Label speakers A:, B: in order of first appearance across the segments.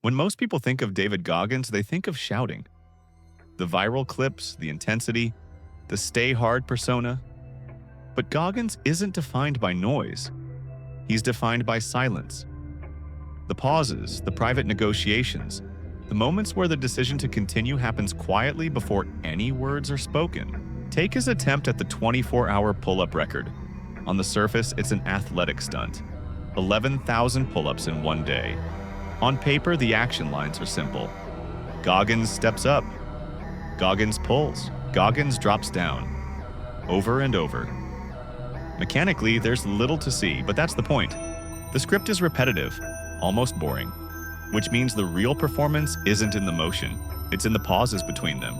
A: When most people think of David Goggins, they think of shouting. The viral clips, the intensity, the stay hard persona. But Goggins isn't defined by noise. He's defined by silence. The pauses, the private negotiations, the moments where the decision to continue happens quietly before any words are spoken. Take his attempt at the 24-hour pull-up record. On the surface, it's an athletic stunt. 11,000 pull-ups in one day. On paper, the action lines are simple. Goggins steps up. Goggins pulls. Goggins drops down. Over and over. Mechanically, there's little to see, but that's the point. The script is repetitive, almost boring, which means the real performance isn't in the motion, it's in the pauses between them.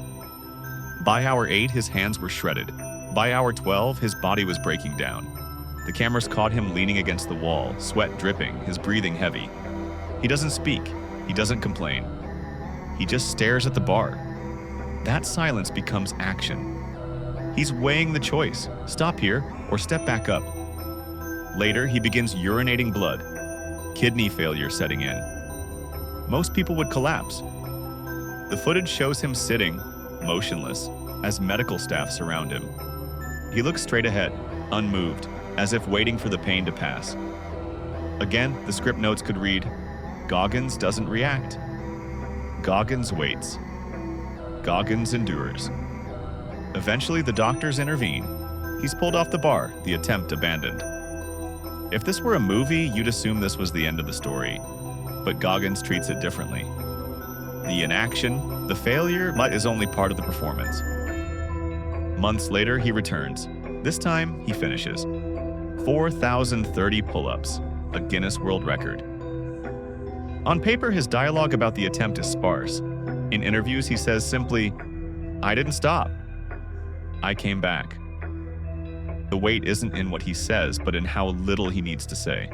A: By hour 8, his hands were shredded. By hour 12, his body was breaking down. The cameras caught him leaning against the wall, sweat dripping, his breathing heavy. He doesn't speak. He doesn't complain. He just stares at the bar. That silence becomes action. He's weighing the choice, stop here or step back up. Later, he begins urinating blood, kidney failure setting in. Most people would collapse. The footage shows him sitting, motionless, as medical staff surround him. He looks straight ahead, unmoved, as if waiting for the pain to pass. Again, the script notes could read, Goggins doesn't react. Goggins waits. Goggins endures. Eventually, the doctors intervene. He's pulled off the bar, the attempt abandoned. If this were a movie, you'd assume this was the end of the story. But Goggins treats it differently. The inaction, the failure, is only part of the performance. Months later, he returns. This time, he finishes. 4,030 pull-ups, a Guinness World Record. On paper, his dialogue about the attempt is sparse. In interviews, he says simply, I didn't stop. I came back. The weight isn't in what he says, but in how little he needs to say.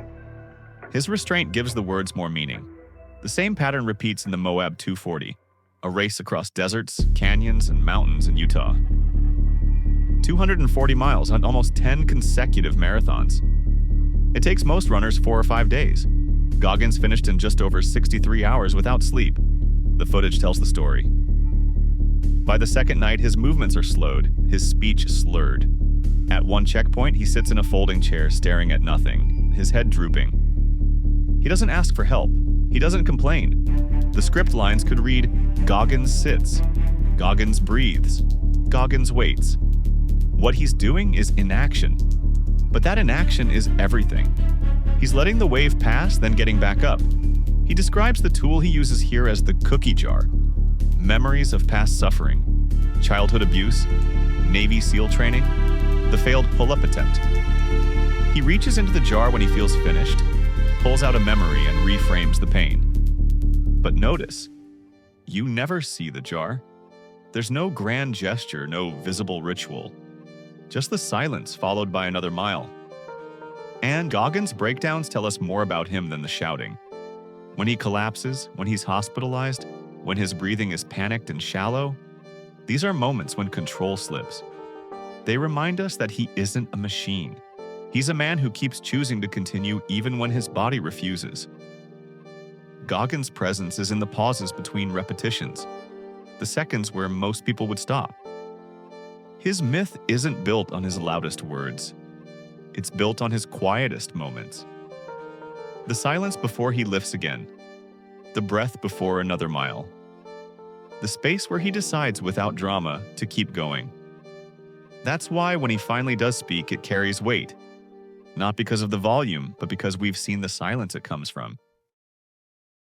A: His restraint gives the words more meaning. The same pattern repeats in the Moab 240, a race across deserts, canyons, and mountains in Utah. 240 miles on almost 10 consecutive marathons. It takes most runners 4 or 5 days. Goggins finished in just over 63 hours without sleep. The footage tells the story. By the second night, his movements are slowed, his speech slurred. At one checkpoint, he sits in a folding chair staring at nothing, his head drooping. He doesn't ask for help. He doesn't complain. The script lines could read, Goggins sits. Goggins breathes. Goggins waits. What he's doing is inaction. But that inaction is everything. He's letting the wave pass, then getting back up. He describes the tool he uses here as the cookie jar. Memories of past suffering, childhood abuse, Navy SEAL training, the failed pull-up attempt. He reaches into the jar when he feels finished, pulls out a memory and reframes the pain. But notice, you never see the jar. There's no grand gesture, no visible ritual. Just the silence followed by another mile. And Goggins' breakdowns tell us more about him than the shouting. When he collapses, when he's hospitalized, when his breathing is panicked and shallow, these are moments when control slips. They remind us that he isn't a machine. He's a man who keeps choosing to continue even when his body refuses. Goggins' presence is in the pauses between repetitions, the seconds where most people would stop. His myth isn't built on his loudest words. It's built on his quietest moments. The silence before he lifts again. The breath before another mile. The space where he decides without drama to keep going. That's why when he finally does speak, it carries weight. Not because of the volume, but because we've seen the silence it comes from.